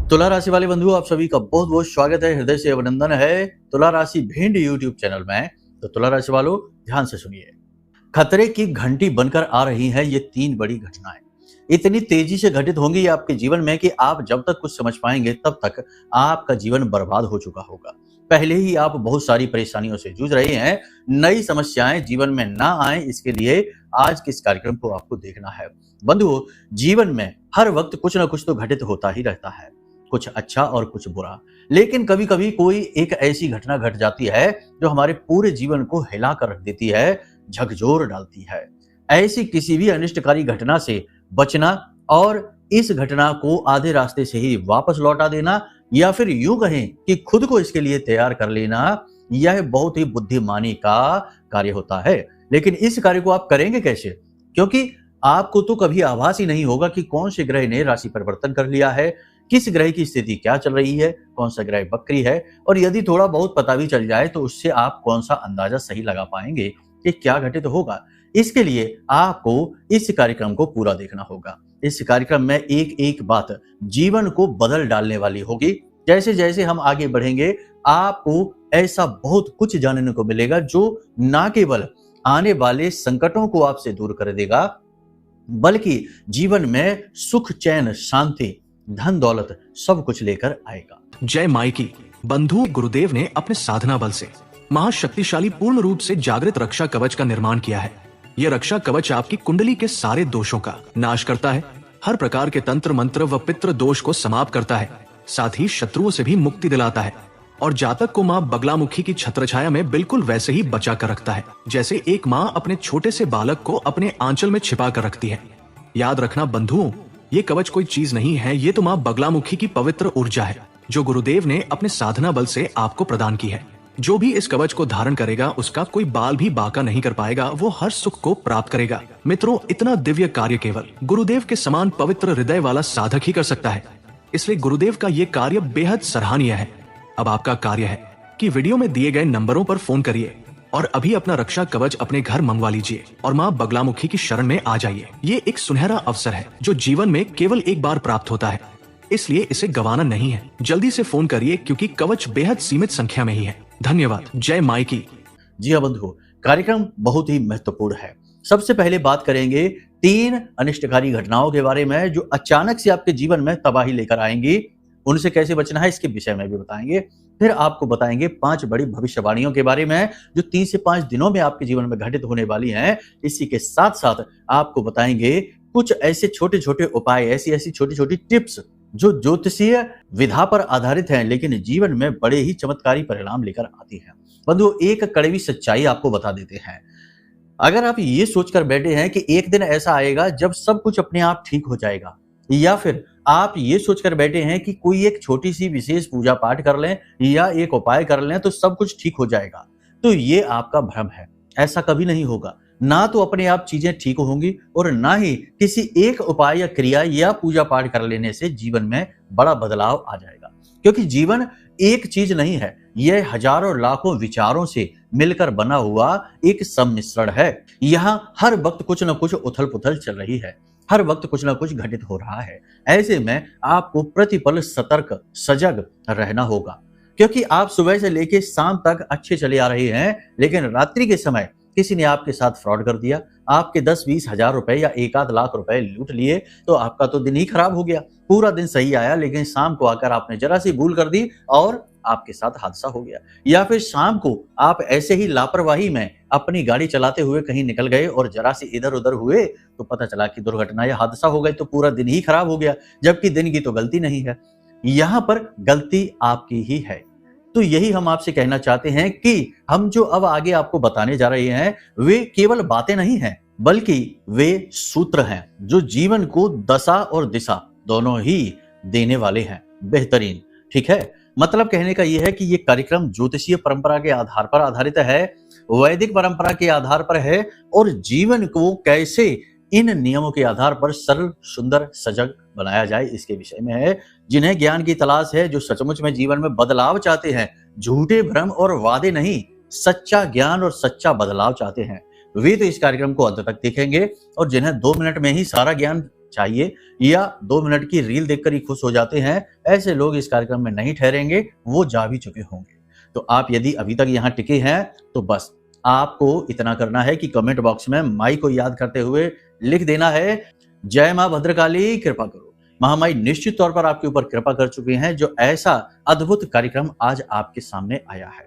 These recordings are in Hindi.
तुला राशि वाले बंधुओं, आप सभी का बहुत बहुत स्वागत है, हृदय से अभिनंदन है तुला राशि भिंड यूट्यूब चैनल में। तो तुला राशि वालों, ध्यान से सुनिए। खतरे की घंटी बनकर आ रही है ये 3 बड़ी घटनाएं। इतनी तेजी से घटित होंगी ये आपके जीवन में कि आप जब तक कुछ समझ पाएंगे तब तक आपका जीवन बर्बाद हो चुका होगा। पहले ही आप बहुत सारी परेशानियों से जूझ रहे हैं। नई समस्याएं जीवन में ना आए, इसके लिए आज के इस कार्यक्रम को आपको देखना है। बंधुओं, जीवन में हर वक्त कुछ ना कुछ तो घटित होता ही रहता है, कुछ अच्छा और कुछ बुरा। लेकिन कभी कभी कोई एक ऐसी घटना घट जाती है जो हमारे पूरे जीवन को हिला कर रख देती है, झकझोर डालती है। ऐसी किसी भी अनिष्टकारी घटना से बचना और इस घटना को आधे रास्ते से ही वापस लौटा देना, या फिर यूं कहें कि खुद को इसके लिए तैयार कर लेना, यह बहुत ही बुद्धिमानी का कार्य होता है। लेकिन इस कार्य को आप करेंगे कैसे? क्योंकि आपको तो कभी आभास ही नहीं होगा कि कौन से ग्रह ने राशि परिवर्तन कर लिया है, किस ग्रह की स्थिति क्या चल रही है, कौन सा ग्रह बकरी है, और यदि थोड़ा बहुत पता भी चल जाए तो उससे आप कौन सा अंदाजा सही लगा पाएंगे कि क्या घटित होगा। इसके लिए आपको इस कार्यक्रम को पूरा देखना होगा। इस कार्यक्रम में एक एक बात जीवन को बदल डालने वाली होगी। जैसे जैसे हम आगे बढ़ेंगे आपको ऐसा बहुत कुछ जानने को मिलेगा जो ना केवल आने वाले संकटों को आपसे दूर कर देगा, बल्कि जीवन में सुख, चैन, शांति, धन दौलत सब कुछ लेकर आएगा। जय माई की। बंधु गुरुदेव ने अपने साधना बल से महाशक्तिशाली पूर्ण रूप से जागृत रक्षा कवच का निर्माण किया है। यह रक्षा कवच आपकी कुंडली के सारे दोषों का नाश करता है, हर प्रकार के तंत्र मंत्र व पितृ दोष को समाप्त करता है, साथ ही शत्रुओं से भी मुक्ति दिलाता है और जातक को माँ बगलामुखी की छत्रछाया में बिल्कुल वैसे ही बचा कर रखता है जैसे एक माँ अपने छोटे से बालक को अपने आंचल में छिपा कर रखती है। याद रखना बंधुओं, ये कवच कोई चीज नहीं है, ये तो माँ बगलामुखी की पवित्र ऊर्जा है जो गुरुदेव ने अपने साधना बल से आपको प्रदान की है। जो भी इस कवच को धारण करेगा उसका कोई बाल भी बाका नहीं कर पाएगा, वो हर सुख को प्राप्त करेगा। मित्रों, इतना दिव्य कार्य केवल गुरुदेव के समान पवित्र हृदय वाला साधक ही कर सकता है, इसलिए गुरुदेव का ये कार्य बेहद सराहनीय है। अब आपका कार्य है कि वीडियो में दिए गए नंबरों पर फोन करिए और अभी अपना रक्षा कवच अपने घर मंगवा लीजिए और माँ बगलामुखी की शरण में आ जाइए। ये एक सुनहरा अवसर है जो जीवन में केवल एक बार प्राप्त होता है, इसलिए इसे गंवाना नहीं है। जल्दी से फोन करिए क्योंकि कवच बेहद सीमित संख्या में ही है। धन्यवाद। जय माई की। जी हाँ बंधुओं, कार्यक्रम बहुत ही महत्वपूर्ण है। सबसे पहले बात करेंगे 3 अनिष्टकारी घटनाओं के बारे में जो अचानक से आपके जीवन में तबाही लेकर आएंगी। उनसे कैसे बचना है इसके विषय में भी बताएंगे। फिर आपको बताएंगे 5 बड़ी भविष्यवाणियों के बारे में जो 3 से 5 दिनों में आपके जीवन में घटित होने वाली हैं। इसी के साथ साथ आपको बताएंगे कुछ ऐसे छोटे छोटे उपाय, ऐसी छोटी छोटी टिप्स जो ज्योतिषीय विधा पर आधारित हैं, लेकिन जीवन में बड़े ही चमत्कारी परिणाम लेकर आती हैं। बंधुओं, एक कड़वी सच्चाई आपको बता देते हैं। अगर आप ये सोचकर बैठे हैं कि एक दिन ऐसा आएगा जब सब कुछ अपने आप ठीक हो जाएगा, या फिर आप ये सोचकर बैठे हैं कि कोई एक छोटी सी विशेष पूजा पाठ कर लें या एक उपाय कर लें तो सब कुछ ठीक हो जाएगा, तो ये आपका भ्रम है। ऐसा कभी नहीं होगा। ना तो अपने आप चीजें ठीक होंगी और ना ही किसी एक उपाय या क्रिया या पूजा पाठ कर लेने से जीवन में बड़ा बदलाव आ जाएगा। क्योंकि जीवन एक चीज नहीं है, यह हजारों लाखों विचारों से मिलकर बना हुआ एक सम्मिश्रण है। यहाँ हर वक्त कुछ न कुछ उथल पुथल चल रही है, हर वक्त कुछ ना कुछ घटित हो रहा है। ऐसे में आपको प्रतिपल सतर्क, सजग रहना होगा, क्योंकि आप सुबह से लेकर शाम तक अच्छे चले आ रहे हैं, लेकिन रात्रि के समय किसी ने आपके साथ फ्रॉड कर दिया, आपके 10-20 हजार रुपए या 1-आध लाख रुपए लूट लिए, तो आपका तो दिन ही खराब हो गया। पूरा दिन सही आया, लेकिन शाम को आकर आपने जरा सी भूल कर दी और आपके साथ हादसा हो गया। या फिर शाम को आप ऐसे ही लापरवाही में अपनी गाड़ी चलाते हुए कहीं निकल गए और जरा से इधर उधर हुए तो पता चला कि दुर्घटना या हादसा हो गए, तो पूरा दिन ही खराब हो गया, जबकि दिन की तो गलती नहीं है। यहाँ पर गलती आपकी ही है। तो यही हम आपसे कहना चाहते हैं कि हम जो अब आगे आपको बताने जा रहे हैं वे केवल बातें नहीं हैं, बल्कि वे सूत्र हैं जो जीवन को दशा और दिशा दोनों ही देने वाले हैं। बेहतरीन, ठीक है। मतलब कहने का यह है कि ये कार्यक्रम ज्योतिषीय परंपरा के आधार पर आधारित है, वैदिक परंपरा के आधार पर है, और जीवन को कैसे इन नियमों के आधार पर सरल, सुंदर, सजग बनाया जाए इसके विषय में है। जिन्हें ज्ञान की तलाश है, जो सचमुच में जीवन में बदलाव चाहते हैं, झूठे भ्रम और वादे नहीं, सच्चा ज्ञान और सच्चा बदलाव चाहते हैं, वे तो इस कार्यक्रम को अंत तक देखेंगे। और जिन्हें 2 मिनट में ही सारा ज्ञान चाहिए या 2 मिनट की रील देखकर ही खुश हो जाते हैं, ऐसे लोग इस कार्यक्रम में नहीं ठहरेंगे, वो जा भी चुके होंगे। तो आप यदि अभी तक यहाँ टिके हैं तो बस आपको इतना करना है कि कमेंट बॉक्स में माई को याद करते हुए लिख देना है, जय मां भद्रकाली कृपा करो। महामाई निश्चित तौर पर आपके ऊपर कृपा कर चुकी हैं, जो ऐसा अद्भुत कार्यक्रम आज आपके सामने आया है।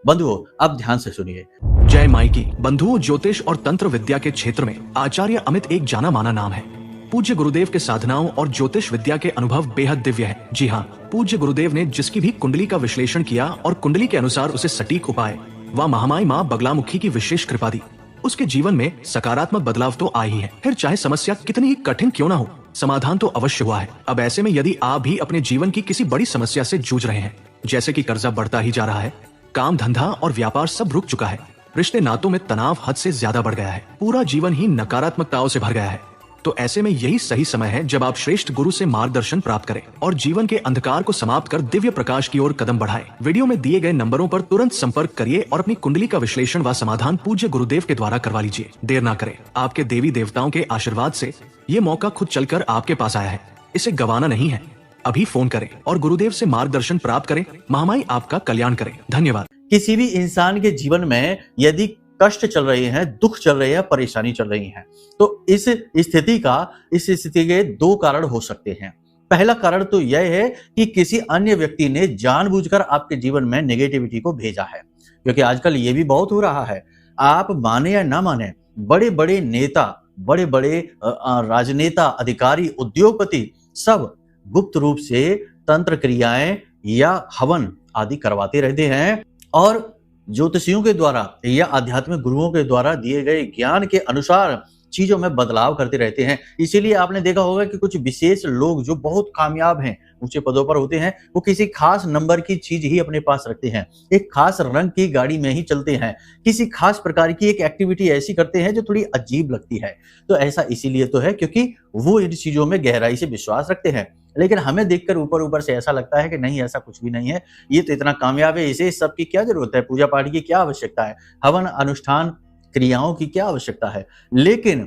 बंधुओं, अब ध्यान से सुनिए। जय माई की। बंधुओं, ज्योतिष और तंत्र विद्या के क्षेत्र में आचार्य अमित एक जाना माना नाम है। पूज्य गुरुदेव के साधनाओं और ज्योतिष विद्या के अनुभव बेहद दिव्य है। जी हाँ, पूज्य गुरुदेव ने जिसकी भी कुंडली का विश्लेषण किया और कुंडली के अनुसार उसे सटीक उपाय व महामाई माँ बगलामुखी की विशेष कृपा दी, उसके जीवन में सकारात्मक बदलाव तो आए ही है। फिर चाहे समस्या कितनी ही कठिन क्यों ना हो, समाधान तो अवश्य हुआ है। अब ऐसे में यदि आप भी अपने जीवन की किसी बड़ी समस्या से जूझ रहे हैं, जैसे कि कर्जा बढ़ता ही जा रहा है, काम धंधा और व्यापार सब रुक चुका है, रिश्ते नातों में तनाव हद से ज्यादा बढ़ गया है, पूरा जीवन ही नकारात्मकताओं से भर गया है, तो ऐसे में यही सही समय है जब आप श्रेष्ठ गुरु से मार्गदर्शन प्राप्त करें और जीवन के अंधकार को समाप्त कर दिव्य प्रकाश की ओर कदम बढ़ाएं। वीडियो में दिए गए नंबरों पर तुरंत संपर्क करिए और अपनी कुंडली का विश्लेषण व समाधान पूज्य गुरुदेव के द्वारा करवा लीजिए। देर ना करें, आपके देवी देवताओं के आशीर्वाद से ये मौका खुद चलकर आपके पास आया है, इसे गंवाना नहीं है। अभी फोन करें और गुरुदेव से मार्गदर्शन प्राप्त करें। महामाई आपका कल्याण करें। धन्यवाद। किसी भी इंसान के जीवन में यदि कष्ट चल रहे हैं, दुख चल रहे हैं, परेशानी चल रही है, तो इस स्थिति के 2 कारण हो सकते हैं। पहला कारण तो यह है कि किसी अन्य व्यक्ति ने जानबूझकर आपके जीवन में नेगेटिविटी को भेजा है, क्योंकि आजकल ये भी बहुत हो रहा है। आप माने या ना माने, बड़े बड़े नेता, बड़े बड़े राजनेता, अधिकारी, उद्योगपति सब गुप्त रूप से तंत्र क्रियाएं या हवन आदि करवाते रहते हैं और ज्योतिषियों के द्वारा या आध्यात्मिक गुरुओं के द्वारा दिए गए ज्ञान के अनुसार चीजों में बदलाव करते रहते हैं। इसीलिए आपने देखा होगा कि कुछ विशेष लोग जो बहुत कामयाब हैं, ऊंचे पदों पर होते हैं, वो किसी खास नंबर की चीज ही अपने पास रखते हैं, एक खास रंग की गाड़ी में ही चलते हैं, किसी खास प्रकार की एक एक्टिविटी ऐसी करते हैं जो थोड़ी अजीब लगती है। तो ऐसा इसीलिए तो है क्योंकि वो इन चीजों में गहराई से विश्वास रखते हैं। लेकिन हमें देखकर ऊपर ऊपर से ऐसा लगता है कि नहीं, ऐसा कुछ भी नहीं है, ये तो इतना कामयाब है, इसे इस सब की क्या जरूरत है, पूजा पाठ की क्या आवश्यकता है, हवन अनुष्ठान क्रियाओं की क्या आवश्यकता है। लेकिन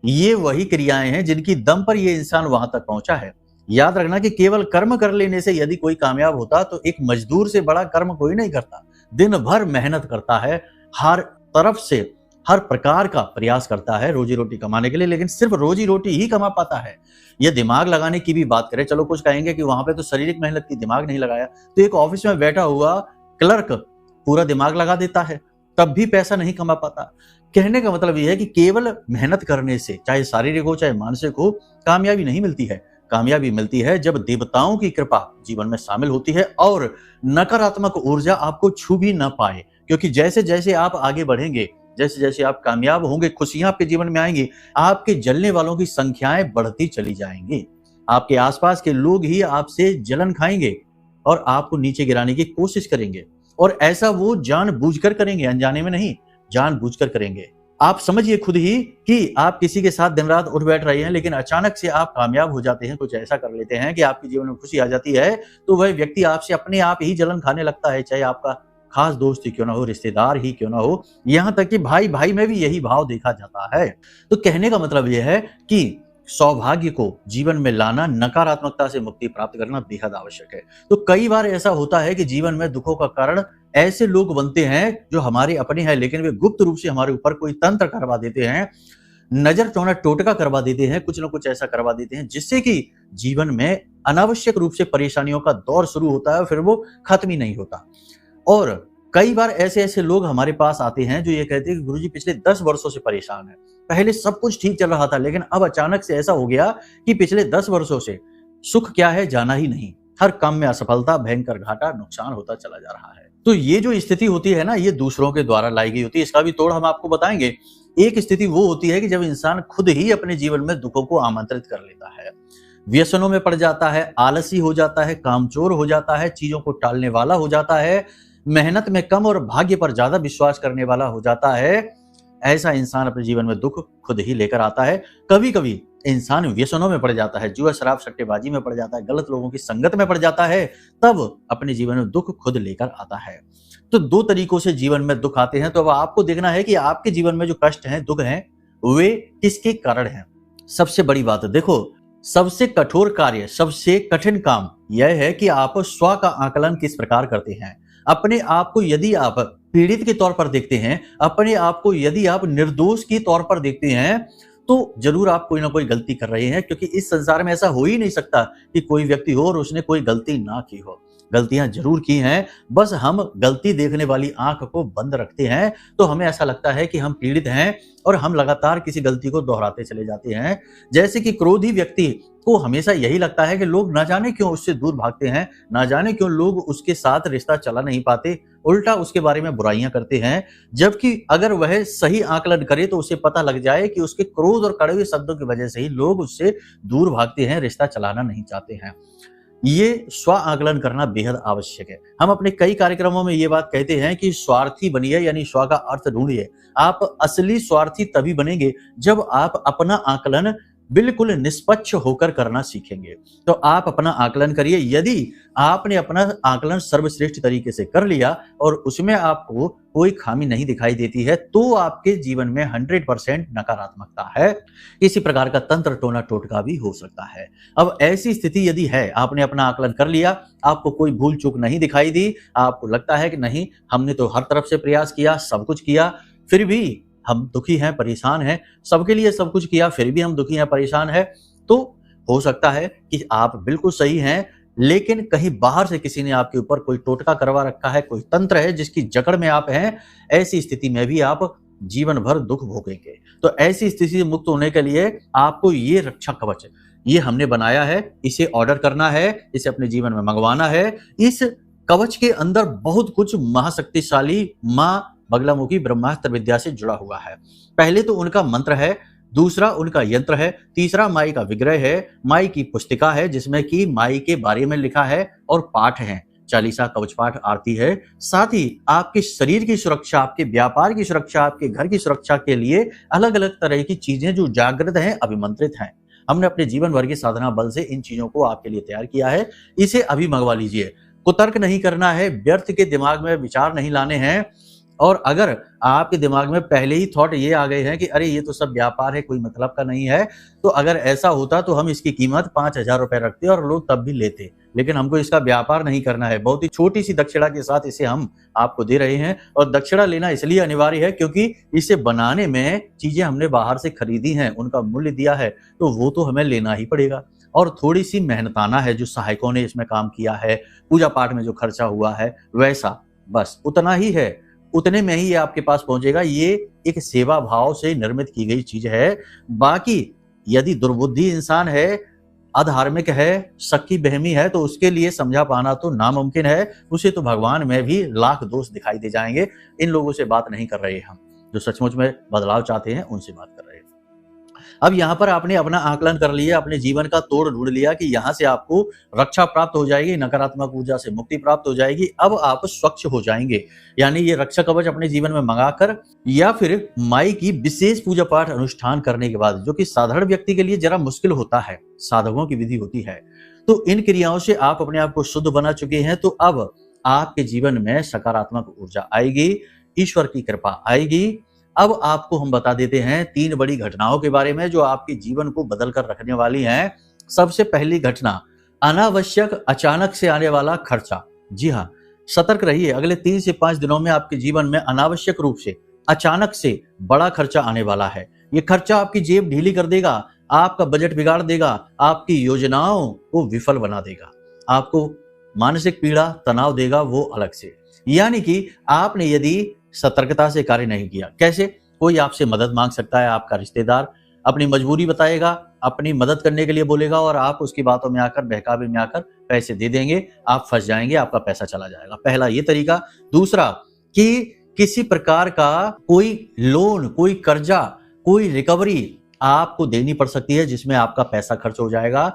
ये वही क्रियाएं हैं जिनकी दम पर ये इंसान वहां तक पहुंचा है। याद रखना कि केवल कर्म कर लेने से यदि कोई कामयाब होता तो एक मजदूर से बड़ा कर्म कोई नहीं करता। दिन भर मेहनत करता है, हर तरफ से हर प्रकार का प्रयास करता है रोजी रोटी कमाने के लिए, लेकिन सिर्फ रोजी रोटी ही कमा पाता है। यह दिमाग लगाने की भी बात करें, चलो कुछ कहेंगे कि वहां पे तो शारीरिक मेहनत की, दिमाग नहीं लगाया, तो एक ऑफिस में बैठा हुआ क्लर्क पूरा दिमाग लगा देता है, तब भी पैसा नहीं कमा पाता। कहने का मतलब यह है कि केवल मेहनत करने से, चाहे शारीरिक हो चाहे मानसिक हो, कामयाबी नहीं मिलती है। कामयाबी मिलती है जब देवताओं की कृपा जीवन में शामिल होती है और नकारात्मक ऊर्जा आपको छू भी ना पाए, क्योंकि जैसे जैसे आप आगे बढ़ेंगे, जैसे जैसे आप कामयाब होंगे, खुशियां आपके जीवन में आएंगी, आपके जलने वालों की संख्याएं बढ़ती चली जाएंगी। आपके आसपास के लोग ही आपसे जलन खाएंगे और आपको नीचे गिराने की कोशिश करेंगे, और ऐसा वो जानबूझकर करेंगे, अनजाने में नहीं, जानबूझकर करेंगे। आप समझिए खुद ही कि आप किसी के साथ दिन रात उठ बैठ रहे हैं, लेकिन अचानक से आप कामयाब हो जाते हैं, कुछ ऐसा कर लेते हैं कि आपके जीवन में खुशी आ जाती है, तो वह व्यक्ति आपसे अपने आप ही जलन खाने लगता है, चाहे आपका खास दोस्त ही क्यों ना हो, रिश्तेदार ही क्यों ना हो, यहां तक कि भाई भाई में भी यही भाव देखा जाता है। तो कहने का मतलब यह है कि सौभाग्य को जीवन में लाना, नकारात्मकता से मुक्ति प्राप्त करना बेहद आवश्यक है। तो कई बार ऐसा होता है कि जीवन में दुखों का कारण ऐसे लोग बनते हैं जो हमारे अपने हैं, लेकिन वे गुप्त रूप से हमारे ऊपर कोई तंत्र करवा देते हैं, नजर टोना टोटका करवा देते हैं, कुछ ना कुछ ऐसा करवा देते हैं जिससे कि जीवन में अनावश्यक रूप से परेशानियों का दौर शुरू होता है, फिर वो खत्म ही नहीं होता। और कई बार ऐसे ऐसे लोग हमारे पास आते हैं जो ये कहते हैं कि गुरुजी पिछले 10 वर्षों से परेशान है, पहले सब कुछ ठीक चल रहा था, लेकिन अब अचानक से ऐसा हो गया कि पिछले 10 वर्षों से सुख क्या है जाना ही नहीं, हर काम में असफलता, भयंकर घाटा, नुकसान होता चला जा रहा है। तो ये जो स्थिति होती है ना, ये दूसरों के द्वारा लाई गई होती है। इसका भी तोड़ हम आपको बताएंगे। एक स्थिति वो होती है कि जब इंसान खुद ही अपने जीवन में दुखों को आमंत्रित कर लेता है, व्यसनों में पड़ जाता है, आलसी हो जाता है, कामचोर हो जाता है, चीजों को टालने वाला हो जाता है, मेहनत में कम और भाग्य पर ज्यादा विश्वास करने वाला हो जाता है। ऐसा इंसान अपने जीवन में दुख खुद ही लेकर आता है। कभी कभी इंसान व्यसनों में पड़ जाता है, जुआ शराब सट्टेबाजी में पड़ जाता है, गलत लोगों की संगत में पड़ जाता है, तब अपने जीवन में दुख खुद लेकर आता है। तो 2 तरीकों से जीवन में दुख आते हैं। तो अब आपको देखना है कि आपके जीवन में जो कष्ट हैं, दुख हैं, वे किसके कारण हैं। सबसे बड़ी बात है, देखो, सबसे कठोर कार्य, सबसे कठिन काम यह है कि आप स्व का आकलन किस प्रकार करते हैं। अपने आप को यदि आप पीड़ित के तौर पर देखते हैं, अपने आप को यदि आप निर्दोष के तौर पर देखते हैं, तो जरूर आप कोई ना कोई गलती कर रहे हैं, क्योंकि इस संसार में ऐसा हो ही नहीं सकता कि कोई व्यक्ति हो और उसने कोई गलती ना की हो। गलतियां जरूर की हैं, बस हम गलती देखने वाली आंख को बंद रखते हैं, तो हमें ऐसा लगता है कि हम पीड़ित हैं और हम लगातार किसी गलती को दोहराते चले जाते हैं। जैसे कि क्रोधी व्यक्ति को हमेशा यही लगता है कि लोग ना जाने क्यों उससे दूर भागते हैं, ना जाने क्यों लोग उसके साथ रिश्ता चला नहीं पाते, उल्टा उसके बारे में बुराइयां करते हैं। जबकि अगर वह सही आकलन करे तो उसे पता लग जाए कि उसके क्रोध और कड़वे शब्दों की वजह से ही लोग उससे दूर भागते हैं, रिश्ता चलाना नहीं चाहते हैं। ये स्व आकलन करना बेहद आवश्यक है। हम अपने कई कार्यक्रमों में ये बात कहते हैं कि स्वार्थी बनिए, यानी स्व का अर्थ ढूंढिए। आप असली स्वार्थी तभी बनेंगे जब आप अपना आकलन बिल्कुल निष्पक्ष होकर करना सीखेंगे। तो आप अपना आकलन करिए। यदि आपने अपना आकलन सर्वश्रेष्ठ तरीके से कर लिया और उसमें आपको कोई खामी नहीं दिखाई देती है, तो आपके जीवन में 100% नकारात्मकता है। किसी प्रकार का तंत्र टोना टोटका भी हो सकता है। अब ऐसी स्थिति यदि है, आपने अपना आकलन कर लिया, आपको कोई भूल चूक नहीं दिखाई दी, आपको लगता है कि नहीं, हमने तो हर तरफ से प्रयास किया, सब कुछ किया, फिर भी हम दुखी हैं, परेशान हैं, सबके लिए सब कुछ किया, फिर भी हम दुखी हैं, परेशान हैं, तो हो सकता है कि आप बिल्कुल सही हैं, लेकिन कहीं बाहर से किसी ने आपके ऊपर कोई टोटका करवा रखा है, कोई तंत्र है जिसकी जकड़ में आप हैं। ऐसी स्थिति में भी आप जीवन भर दुख भोगेंगे। तो ऐसी स्थिति से मुक्त होने के लिए आपको ये रक्षा कवच, ये हमने बनाया है, इसे ऑर्डर करना है, इसे अपने जीवन में मंगवाना है। इस कवच के अंदर बहुत कुछ महाशक्तिशाली माँ बगलामुखी ब्रह्मास्त्र विद्या से जुड़ा हुआ है। पहले तो उनका मंत्र है, दूसरा उनका यंत्र है, तीसरा माई का विग्रह है, माई की पुस्तिका है जिसमें कि माई के बारे में लिखा है, और पाठ है, चालीसा, कवच पाठ, आरती है। साथ ही आपके शरीर की सुरक्षा, आपके व्यापार की सुरक्षा, आपके घर की सुरक्षा के लिए अलग अलग तरह की चीजें जो जागृत हैं, अभिमंत्रित हैं। हमने अपने जीवन भर की साधना बल से इन चीजों को आपके लिए तैयार किया है। इसे अभी मंगवा लीजिए। कुतर्क नहीं करना है, व्यर्थ के दिमाग में विचार नहीं लाने हैं। और अगर आपके दिमाग में पहले ही थॉट ये आ गए हैं कि अरे ये तो सब व्यापार है, कोई मतलब का नहीं है, तो अगर ऐसा होता तो हम इसकी कीमत 5,000 रुपए रखते और लोग तब भी लेते, लेकिन हमको इसका व्यापार नहीं करना है। बहुत ही छोटी सी दक्षिणा के साथ इसे हम आपको दे रहे हैं, और दक्षिणा लेना इसलिए अनिवार्य है क्योंकि इसे बनाने में चीजें हमने बाहर से खरीदी हैं, उनका मूल्य दिया है, तो वो तो हमें लेना ही पड़ेगा। और थोड़ी सी मेहनताना है जो सहायकों ने इसमें काम किया है, पूजा पाठ में जो खर्चा हुआ है, वैसा बस उतना ही है, उतने में ही ये आपके पास पहुंचेगा। ये एक सेवा भाव से निर्मित की गई चीज है। बाकी यदि दुर्बुद्धि इंसान है, अधार्मिक है, शक्की बहमी है, तो उसके लिए समझा पाना तो नामुमकिन है। उसे तो भगवान में भी लाख दोष दिखाई दे जाएंगे। इन लोगों से बात नहीं कर रहे हम, जो सचमुच में बदलाव चाहते हैं उनसे बात कर रहे हैं। अब यहाँ पर आपने अपना आकलन कर लिया, अपने जीवन का तोड़ ढूंढ लिया कि यहाँ से आपको रक्षा प्राप्त हो जाएगी, नकारात्मक ऊर्जा से मुक्ति प्राप्त हो जाएगी। अब आप स्वच्छ हो जाएंगे, यानी ये रक्षा कवच अपने जीवन में मंगाकर या फिर माई की विशेष पूजा पाठ अनुष्ठान करने के बाद, जो कि साधारण व्यक्ति के लिए जरा मुश्किल होता है, साधकों की विधि होती है, तो इन क्रियाओं से आप अपने आप को शुद्ध बना चुके हैं। तो अब आपके जीवन में सकारात्मक ऊर्जा आएगी, ईश्वर की कृपा आएगी। अब आपको हम बता देते हैं 3 बड़ी घटनाओं के बारे में जो आपके जीवन को बदल कर रखने वाली हैं। सबसे पहली घटना, अनावश्यक अचानक से आने वाला खर्चा। जी हाँ, सतर्क रहिए, अगले 3 से 5 दिनों में आपके जीवन में अनावश्यक रूप से अचानक से बड़ा खर्चा आने वाला है। ये खर्चा आपकी जेब ढीली कर देगा, आपका बजट बिगाड़ देगा, आपकी योजनाओं को विफल बना देगा, आपको मानसिक पीड़ा, तनाव देगा वो अलग से। यानी कि आपने यदि सतर्कता से कार्य नहीं किया, कैसे? कोई आपसे मदद मांग सकता है, आपका रिश्तेदार अपनी मजबूरी बताएगा, अपनी मदद करने के लिए बोलेगा, और आप उसकी बातों में आकर, बहकावे में आकर पैसे दे देंगे, आप फंस जाएंगे, आपका पैसा चला जाएगा। पहला ये तरीका। दूसरा कि किसी प्रकार का कोई लोन, कोई कर्जा, कोई रिकवरी आपको देनी पड़ सकती है जिसमें आपका पैसा खर्च हो जाएगा।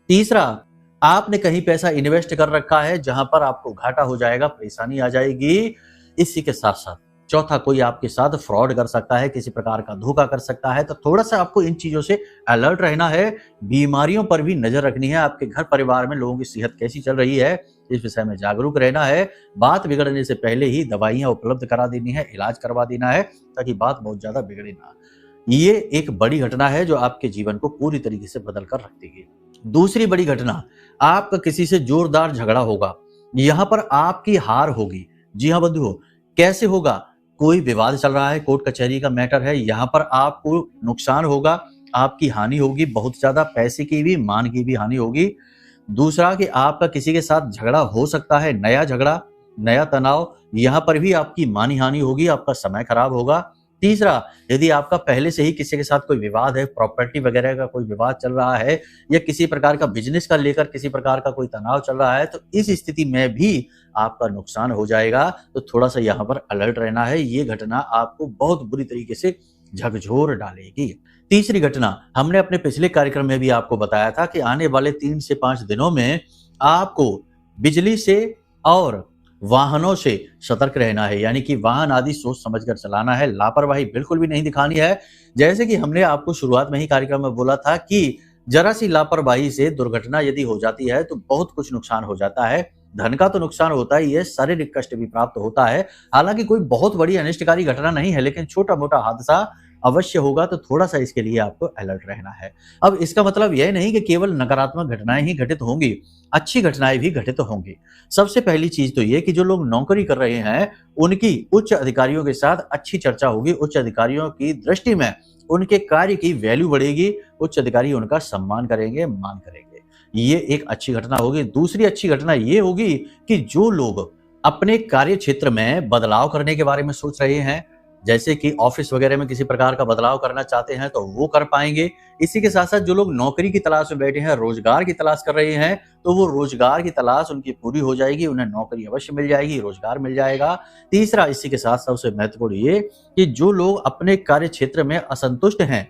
तीसरा, आपने कहीं पैसा इन्वेस्ट कर रखा है जहां पर आपको घाटा हो जाएगा, परेशानी आ जाएगी। इसी के साथ साथ चौथा, कोई आपके साथ फ्रॉड कर सकता है, किसी प्रकार का धोखा कर सकता है। तो थोड़ा सा आपको इन चीजों से अलर्ट रहना है, बीमारियों पर भी नजर रखनी है, आपके घर परिवार में लोगों की सेहत कैसी चल रही है इस विषय में जागरूक रहना है। बात बिगड़ने से पहले ही दवाइयां उपलब्ध करा देनी है, इलाज करवा देना है, ताकि बात बहुत ज्यादा बिगड़े ना। ये एक बड़ी घटना है जो आपके जीवन को पूरी तरीके से बदल कर रख देगी। दूसरी बड़ी घटना, आपका किसी से जोरदार झगड़ा होगा। यहाँ पर आपकी हार होगी। जी हाँ बंधुओं, कैसे होगा? कोई विवाद चल रहा है, कोर्ट कचहरी का मैटर है, यहाँ पर आपको नुकसान होगा, आपकी हानि होगी, बहुत ज्यादा पैसे की भी, मान की भी हानि होगी। दूसरा कि आपका किसी के साथ झगड़ा हो सकता है, नया झगड़ा, नया तनाव, यहाँ पर भी आपकी मानी हानि होगी, आपका समय खराब होगा। तीसरा, यदि आपका पहले से ही किसी के साथ कोई विवाद है, प्रॉपर्टी वगैरह का कोई विवाद चल रहा है या किसी प्रकार का बिजनेस का लेकर किसी प्रकार का कोई तनाव चल रहा है, तो इस स्थिति में भी आपका नुकसान हो जाएगा। तो थोड़ा सा यहाँ पर अलर्ट रहना है। ये घटना आपको बहुत बुरी तरीके से झकझोर डालेगी। तीसरी घटना, हमने अपने पिछले कार्यक्रम में भी आपको बताया था कि आने वाले 3 से 5 दिनों में आपको बिजली से और वाहनों से सतर्क रहना है, यानी कि वाहन आदि सोच समझकर चलाना है, लापरवाही बिल्कुल भी नहीं दिखानी है। जैसे कि हमने आपको शुरुआत में ही कार्यक्रम में बोला था कि जरा सी लापरवाही से दुर्घटना यदि हो जाती है तो बहुत कुछ नुकसान हो जाता है। धन का तो नुकसान होता ही है, शारीरिक कष्ट भी प्राप्त होता है। हालांकि कोई बहुत बड़ी अनिष्टकारी घटना नहीं है, लेकिन छोटा मोटा हादसा अवश्य होगा, तो थोड़ा सा इसके लिए आपको अलर्ट रहना है। अब इसका मतलब यह नहीं कि केवल नकारात्मक घटनाएं ही घटित होंगी, अच्छी घटनाएं भी घटित होंगी। सबसे पहली चीज तो ये कि जो लोग नौकरी कर रहे हैं उनकी उच्च अधिकारियों के साथ अच्छी चर्चा होगी। उच्च अधिकारियों की दृष्टि में उनके कार्य की वैल्यू बढ़ेगी, उच्च अधिकारी उनका सम्मान करेंगे, मान करेंगे। ये एक अच्छी घटना होगी। दूसरी अच्छी घटना ये होगी कि जो लोग अपने कार्य क्षेत्र में बदलाव करने के बारे में सोच रहे हैं, जैसे कि ऑफिस वगैरह में किसी प्रकार का बदलाव करना चाहते हैं, तो वो कर पाएंगे। इसी के साथ साथ जो लोग नौकरी की तलाश में बैठे हैं, रोजगार की तलाश कर रहे हैं, तो वो रोजगार की तलाश उनकी पूरी हो जाएगी, उन्हें नौकरी अवश्य मिल जाएगी, रोजगार मिल जाएगा। तीसरा, इसी के साथ सबसे महत्वपूर्ण ये कि जो लोग अपने कार्य क्षेत्र में असंतुष्ट हैं,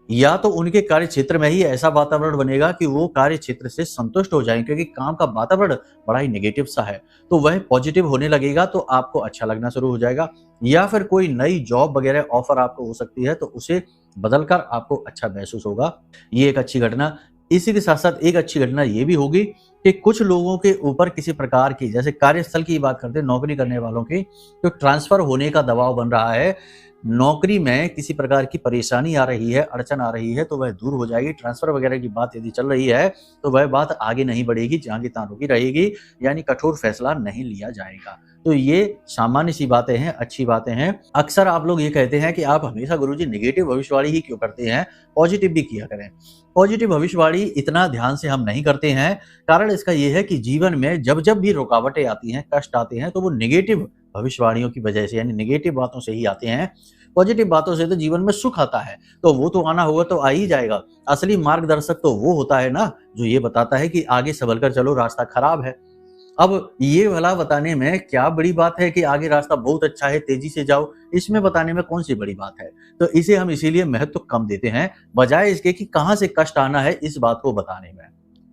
या तो उनके कार्य क्षेत्र में ही ऐसा वातावरण बनेगा कि वो कार्य क्षेत्र से संतुष्ट हो जाएं, क्योंकि काम का वातावरण बड़ा ही नेगेटिव सा है, तो वह पॉजिटिव होने लगेगा, तो आपको अच्छा लगना शुरू हो जाएगा। या फिर कोई नई जॉब वगैरह ऑफर आपको हो सकती है, तो उसे बदलकर आपको अच्छा महसूस होगा। ये एक अच्छी घटना। इसी के साथ साथ एक अच्छी घटना ये भी होगी कि कुछ लोगों के ऊपर किसी प्रकार की, जैसे कार्यस्थल की बात करते हैं, नौकरी करने वालों की, तो ट्रांसफर होने का दबाव बन रहा है, नौकरी में किसी प्रकार की परेशानी आ रही है, अड़चन आ रही है, तो वह दूर हो जाएगी। ट्रांसफर वगैरह की बात यदि चल रही है तो वह बात आगे नहीं बढ़ेगी, जहां की तहां रुकी रहेगी, यानी कठोर फैसला नहीं लिया जाएगा। तो ये सामान्य सी बातें हैं, अच्छी बातें हैं। अक्सर आप लोग ये कहते हैं कि आप हमेशा गुरुजी नेगेटिव भविष्यवाणी ही क्यों करते हैं, पॉजिटिव भी किया करें। पॉजिटिव भविष्यवाणी इतना ध्यान से हम नहीं करते हैं। कारण इसका यह है कि जीवन में जब जब भी रुकावटें आती हैं, कष्ट आते हैं, तो वो नेगेटिव भविष्यवाणियों की वजह से, यानी नेगेटिव बातों से ही आते हैं। पॉजिटिव बातों से तो जीवन में सुख आता है, तो वो तो आना होगा, तो आ ही जाएगा। असली मार्गदर्शक तो वो होता है ना जो ये बताता है कि आगे संभल कर चलो, रास्ता खराब है। अब ये भला बताने में क्या बड़ी बात है कि आगे रास्ता बहुत अच्छा है, तेजी से जाओ, इसमें बताने में कौन सी बड़ी बात है। तो इसे हम इसीलिए महत्व कम देते हैं, बजाय इसके कि कहां से कष्ट आना है इस बात को बताने में।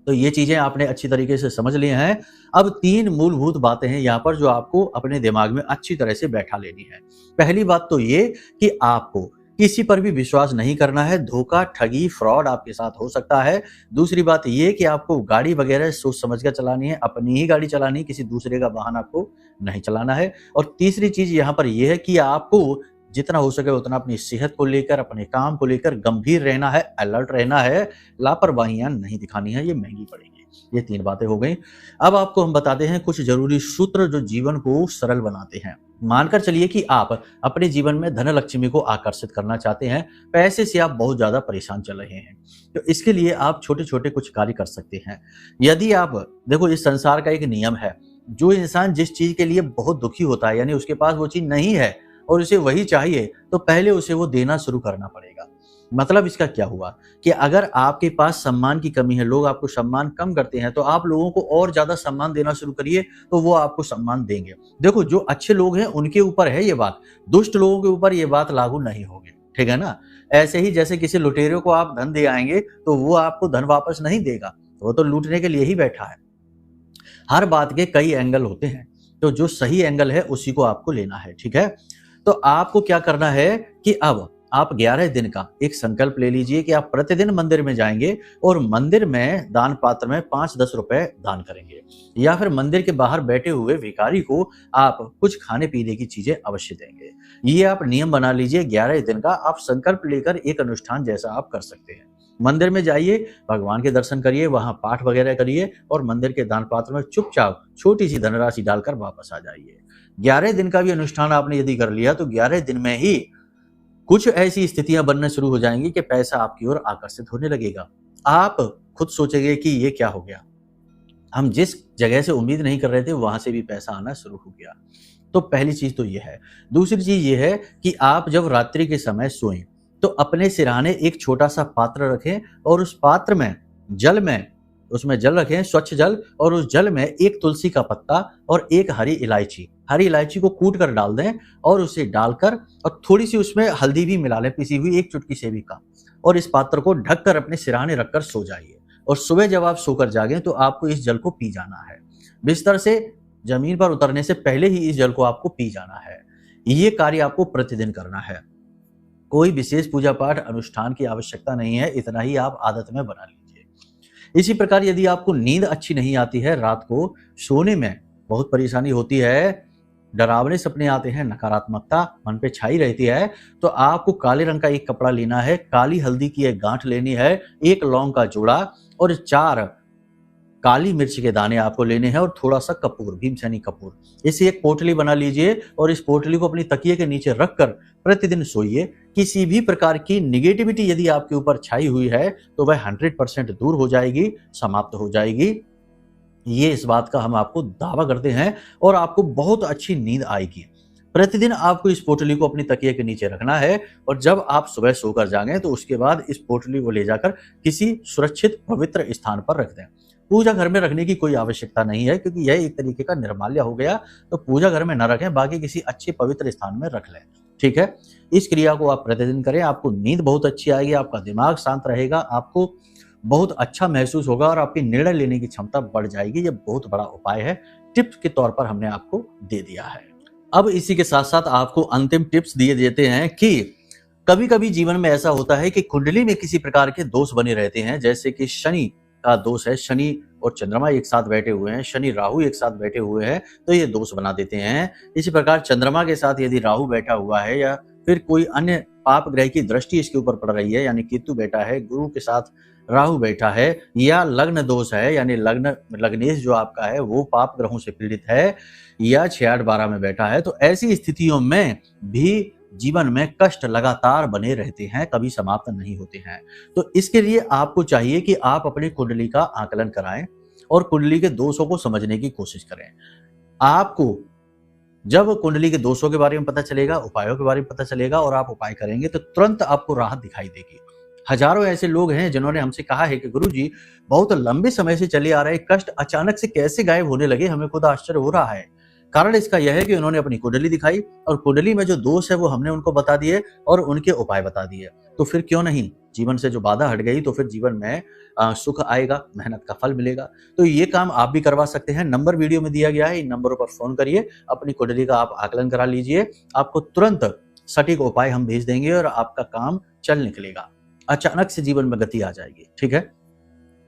तो ये चीजें आपने अच्छी तरीके से समझ ली हैं। अब 3 मूलभूत बातें हैं यहाँ पर जो आपको अपने दिमाग में अच्छी तरह से बैठा लेनी है। पहली बात तो ये कि आपको किसी पर भी विश्वास नहीं करना है, धोखा, ठगी, फ्रॉड आपके साथ हो सकता है। दूसरी बात ये कि आपको गाड़ी वगैरह सोच समझ कर चलानी है, अपनी ही गाड़ी चलानी है, किसी दूसरे का वाहन आपको नहीं चलाना है। और तीसरी चीज यहाँ पर यह है कि आपको जितना हो सके उतना अपनी सेहत को लेकर, अपने काम को लेकर गंभीर रहना है, अलर्ट रहना है, लापरवाहियां नहीं दिखानी है, ये महंगी पड़ेगी। ये 3 बातें हो गई। अब आपको हम बताते हैं कुछ जरूरी सूत्र जो जीवन को सरल बनाते हैं। मानकर चलिए कि आप अपने जीवन में धन लक्ष्मी को आकर्षित करना चाहते हैं, पैसे से आप बहुत ज्यादा परेशान चल रहे हैं, तो इसके लिए आप छोटे छोटे कुछ कार्य कर सकते हैं। यदि आप देखो, इस संसार का एक नियम है, जो इंसान जिस चीज के लिए बहुत दुखी होता है, यानी उसके पास वो चीज नहीं है और उसे वही चाहिए, तो पहले उसे वो देना शुरू करना पड़ेगा। मतलब इसका क्या हुआ कि अगर आपके पास सम्मान की कमी है, लोग आपको सम्मान कम करते हैं, तो आप लोगों को और ज्यादा सम्मान देना शुरू करिए, तो वो आपको सम्मान देंगे। देखो, जो अच्छे लोग हैं उनके ऊपर है ये बात, दुष्ट लोगों के ऊपर ये बात लागू नहीं होगी, ठीक है ना। ऐसे ही जैसे किसी लुटेरे को आप धन दे आएंगे तो वो आपको धन वापस नहीं देगा, वो तो लूटने के लिए ही बैठा है। हर बात के कई एंगल होते हैं, तो जो सही एंगल है उसी को आपको लेना है, ठीक है। तो आपको क्या करना है कि अब आप 11 दिन का एक संकल्प ले लीजिए कि आप प्रतिदिन मंदिर में जाएंगे और मंदिर में दान पात्र में 5-10 रुपए दान करेंगे, या फिर मंदिर के बाहर बैठे हुए भिखारी को आप कुछ खाने पीने की चीजें अवश्य देंगे। ये आप नियम बना लीजिए 11 दिन का, आप संकल्प लेकर एक अनुष्ठान जैसा आप कर सकते हैं। मंदिर में जाइए, भगवान के दर्शन करिए, वहां पाठ वगैरह करिए और मंदिर के दान पात्र में चुपचाप छोटी सी धनराशि डालकर वापस आ जाइए। 11 दिन का भी अनुष्ठान आपने यदि कर लिया तो 11 दिन में ही कुछ ऐसी स्थितियां बनना शुरू हो जाएंगी कि पैसा आपकी ओर आकर्षित होने लगेगा। आप खुद सोचेंगे कि ये क्या हो गया, हम जिस जगह से उम्मीद नहीं कर रहे थे वहां से भी पैसा आना शुरू हो गया। तो पहली चीज तो ये है। दूसरी चीज ये है कि आप जब रात्रि के समय सोएं तो अपने सिरहाने एक छोटा सा पात्र रखें और उस पात्र में उसमें जल रखें, स्वच्छ जल, और उस जल में एक तुलसी का पत्ता और एक हरी इलायची को कूट कर डाल दें और उसे डालकर और थोड़ी सी उसमें हल्दी भी मिला लें, पिसी हुई, एक चुटकी से भी कम, और इस पात्र को ढककर अपने सिरहाने रखकर सो जाइए। और सुबह जब आप सोकर जागें तो आपको इस जल को पी जाना है। बिस्तर से जमीन पर उतरने से पहले ही इस जल को आपको पी जाना है। ये कार्य आपको प्रतिदिन करना है। कोई विशेष पूजा पाठ अनुष्ठान की आवश्यकता नहीं है, इतना ही आप आदत में बना लीजिए। इसी प्रकार यदि आपको नींद अच्छी नहीं आती है, रात को सोने में बहुत परेशानी होती है, डरावने सपने आते हैं, नकारात्मकता मन पे छाई रहती है, तो आपको काले रंग का एक कपड़ा लेना है, काली हल्दी की एक गांठ लेनी है, एक लौंग का जोड़ा और 4 काली मिर्च के दाने आपको लेने हैं और थोड़ा सा कपूर, भीमसेनी कपूर। इसे एक पोटली बना लीजिए और इस पोटली को अपनी तकिए के नीचे रखकर प्रतिदिन सोइए। किसी भी प्रकार की निगेटिविटी यदि आपके ऊपर छाई हुई है तो वह 100% दूर हो जाएगी, समाप्त हो जाएगी। ये इस बात का हम आपको दावा करते हैं और आपको बहुत अच्छी नींद आएगी। प्रतिदिन आपको इस पोटली को अपनी तकिए के नीचे रखना है और जब आप सुबह सोकर जाएंगे तो उसके बाद इस पोटली को ले जाकर किसी सुरक्षित पवित्र स्थान पर रख दें। पूजा घर में रखने की कोई आवश्यकता नहीं है क्योंकि यह एक तरीके का निर्माल्य हो गया, तो पूजा घर में न रखें, बाकी किसी अच्छे पवित्र स्थान में रख लें। ठीक है, इस क्रिया को आप प्रतिदिन करें, आपको नींद बहुत अच्छी आएगी, आपका दिमाग शांत रहेगा, आपको बहुत अच्छा महसूस होगा और आपकी निर्णय लेने की क्षमता बढ़ जाएगी। ये बहुत बड़ा उपाय है, टिप्स के तौर पर हमने आपको दे दिया है। अब इसी के साथ साथ आपको अंतिम टिप्स दिए देते हैं कि कभी कभी जीवन में ऐसा होता है कि कुंडली में किसी प्रकार के दोष बने रहते हैं, जैसे कि शनि का दोष है, शनि और चंद्रमा एक साथ बैठे हुए हैं, शनि राहु एक साथ बैठे हुए हैं, तो ये दोष बना देते हैं। इसी प्रकार चंद्रमा के साथ यदि राहु बैठा हुआ है या फिर कोई अन्य पाप ग्रह की दृष्टि इसके ऊपर पड़ रही है, यानी केतु बैठा है, गुरु के साथ राहु बैठा है, या लग्न दोष है, यानी लग्नेश जो आपका है वो पाप ग्रहों से पीड़ित है, या 6-8-12 में बैठा है, तो ऐसी स्थितियों में भी जीवन में कष्ट लगातार बने रहते हैं, कभी समाप्त नहीं होते हैं। तो इसके लिए आपको चाहिए कि आप अपनी कुंडली का आकलन कराएं और कुंडली के दोषों को समझने की कोशिश करें। आपको जब कुंडली के दोषों के बारे में पता चलेगा, उपायों के बारे में पता चलेगा और आप उपाय करेंगे तो तुरंत आपको राहत दिखाई देगी। हजारों ऐसे लोग हैं जिन्होंने हमसे कहा है कि गुरुजी, बहुत लंबे समय से चले आ रहे कष्ट अचानक से कैसे गायब होने लगे, हमें खुद आश्चर्य हो रहा है। कारण इसका यह है कि उन्होंने अपनी कुंडली दिखाई और कुंडली में जो दोष है वो हमने उनको बता दिए और उनके उपाय बता दिए। तो फिर क्यों नहीं, जीवन से जो बाधा हट गई तो फिर जीवन में सुख आएगा, मेहनत का फल मिलेगा। तो ये काम आप भी करवा सकते हैं। नंबर वीडियो में दिया गया है, इन नंबरों पर फोन करिए, अपनी कुंडली का आप आकलन करा लीजिए, आपको तुरंत सटीक उपाय हम भेज देंगे और आपका काम चल निकलेगा, अचानक से जीवन में गति आ जाएगी। ठीक है,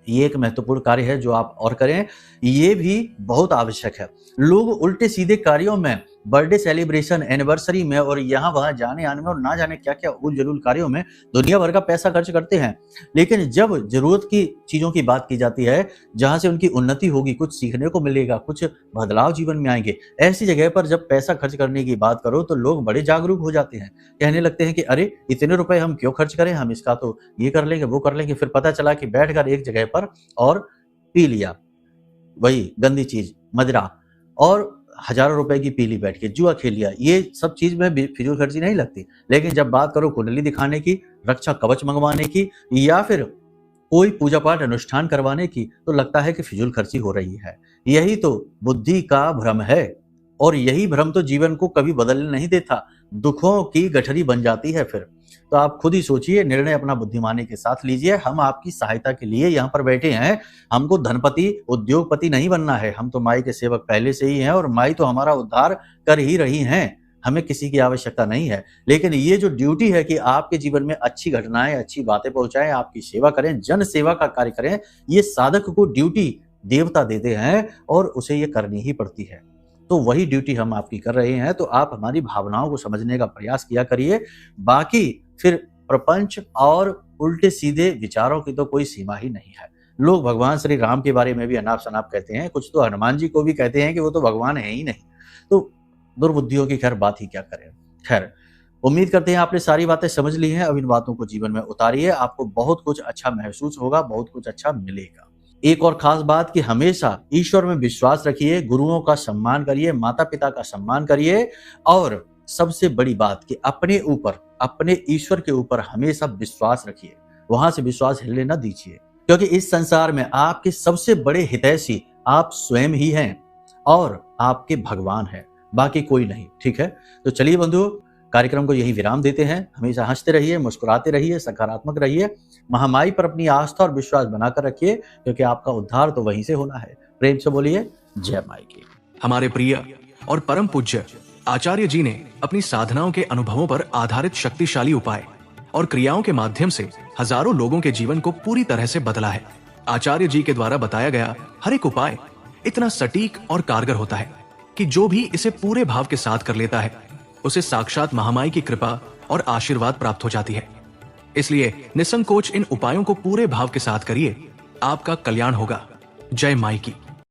ये एक महत्वपूर्ण कार्य है जो आप और करें, ये भी बहुत आवश्यक है। लोग उल्टे सीधे कार्यों में, बर्थडे सेलिब्रेशन, एनिवर्सरी में और यहाँ वहां जाने आने में और ना जाने क्या क्या उल जलूल कार्यों में दुनिया भर का पैसा खर्च करते हैं, लेकिन जब जरूरत की चीजों की बात की जाती है, जहां से उनकी उन्नति होगी, कुछ सीखने को मिलेगा, कुछ बदलाव जीवन में आएंगे, ऐसी जगह पर जब पैसा खर्च करने की बात करो तो लोग बड़े जागरूक हो जाते हैं, कहने लगते हैं कि अरे इतने रुपए हम क्यों खर्च करें, हम इसका तो ये कर लेंगे, वो कर लेंगे। फिर पता चला कि बैठकर एक जगह पर और पी लिया वही गंदी चीज, मदिरा, और हजारों रुपए की पीली बैठ के जुआ खेल लिया। ये सब चीज में फिजूल खर्ची नहीं लगती, लेकिन जब बात करो कुंडली दिखाने की, रक्षा कवच मंगवाने की या फिर कोई पूजा पाठ अनुष्ठान करवाने की, तो लगता है कि फिजूल खर्ची हो रही है। यही तो बुद्धि का भ्रम है और यही भ्रम तो जीवन को कभी बदलने नहीं देता, दुखों की गठरी बन जाती है फिर। तो आप खुद ही सोचिए, निर्णय अपना बुद्धिमानी के साथ लीजिए। हम आपकी सहायता के लिए यहाँ पर बैठे हैं, हमको धनपति उद्योगपति नहीं बनना है, हम तो माई के सेवक पहले से ही हैं और माई तो हमारा उद्धार कर ही रही हैं। हमें किसी की आवश्यकता नहीं है। लेकिन ये जो ड्यूटी है कि आपके जीवन में अच्छी घटनाएं, अच्छी बातें पहुंचाएं, आपकी सेवा करें, जन सेवा का कार्य करें, ये साधक को ड्यूटी देवता देते हैं और उसे ये करनी ही पड़ती है। तो वही ड्यूटी हम आपकी कर रहे हैं, तो आप हमारी भावनाओं को समझने का प्रयास किया करिए। बाकी फिर प्रपंच और उल्टे सीधे विचारों की तो कोई सीमा ही नहीं है। लोग भगवान श्री राम के बारे में भी अनाप शनाप कहते हैं, कुछ तो हनुमान जी को भी कहते हैं कि वो तो भगवान है ही नहीं। तो दुर्बुद्धियों की खैर बात ही क्या करें। खैर, उम्मीद करते हैं आपने सारी बातें समझ ली हैं। अब इन बातों को जीवन में उतारिए, आपको बहुत कुछ अच्छा महसूस होगा, बहुत कुछ अच्छा मिलेगा। एक और खास बात कि हमेशा ईश्वर में विश्वास रखिए, गुरुओं का सम्मान करिए, माता पिता का सम्मान करिए और सबसे बड़ी बात कि अपने ऊपर, अपने ईश्वर के ऊपर हमेशा विश्वास रखिए। वहां से विश्वास हिलने न दीजिए, क्योंकि इस संसार में आपके सबसे बड़े हितैषी आप स्वयं ही हैं और आपके भगवान हैं, बाकी कोई नहीं। ठीक है, तो चलिए बंधुओं, कार्यक्रम को यही विराम देते हैं। हमेशा हंसते रहिए, मुस्कुराते रहिए, सकारात्मक रहिए, महामाई पर अपनी आस्था और विश्वास बनाकर रखिए, क्योंकि आपका उद्धार तो वहीं से होना है। प्रेम से बोलिए जय माई की। हमारे प्रिय और परम पूज्य आचार्य जी ने अपनी साधनाओं के अनुभवों पर आधारित शक्तिशाली उपाय और क्रियाओं के माध्यम से हजारों लोगों के जीवन को पूरी तरह से बदला है। आचार्य जी के द्वारा बताया गया हर एक उपाय इतना सटीक और कारगर होता है कि जो भी इसे पूरे भाव के साथ कर लेता है, उसे साक्षात महामाई की कृपा और आशीर्वाद प्राप्त हो जाती है। इसलिए निसंकोच इन उपायों को पूरे भाव के साथ करिए, आपका कल्याण होगा। जय माई की।